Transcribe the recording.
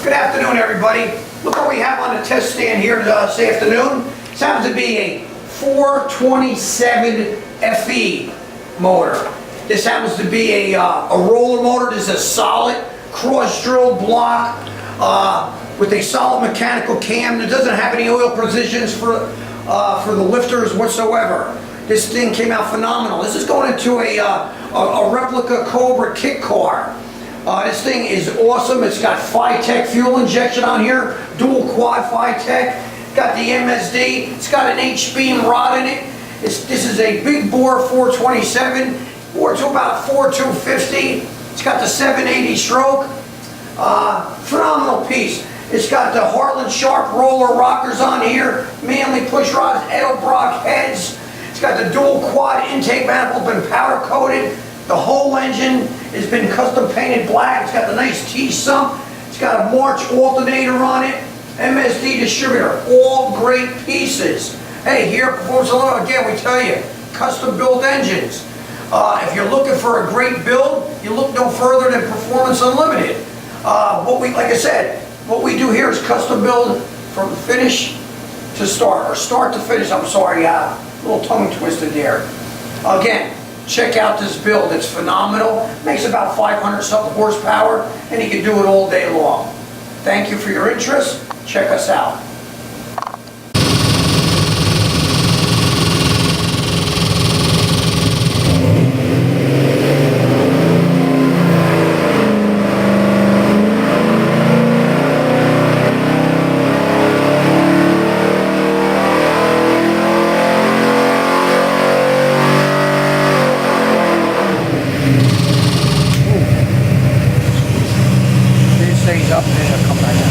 Good afternoon, everybody. Look what we have on the test stand here this afternoon. This happens to be a 427 FE motor. This happens to be a roller motor. This is a solid cross-drilled block with a solid mechanical cam. It doesn't have any oil precisions for the lifters whatsoever. This thing came out phenomenal. This is going into a replica Cobra Kit Car. This thing is awesome. It's got FiTech fuel injection on here, dual quad FiTech. Got the MSD. It's got an H-beam rod in it. This is a big bore 427, bore to about 4,250. It's got the 780 stroke. Phenomenal piece. It's got the Harlan Sharp roller rockers on here, Manley push rods, Edelbrock heads. It's got the dual quad intake manifold, been powder coated. The whole engine has been custom painted black. It's got the nice T-sump. It's got a March alternator on it. MSD distributor. All great pieces. Hey, here at Proformance, again, we tell you, custom built engines. If you're looking for a great build, you look no further than Proformance Unlimited. Like I said, what we do here is custom build from finish to start, or start to finish. I'm sorry, a little tongue twisted there. Again, check out this build. It's phenomenal. Makes about 500 something horsepower, and you can do it all day long. Thank you for your interest. Check us out. These things up there come back.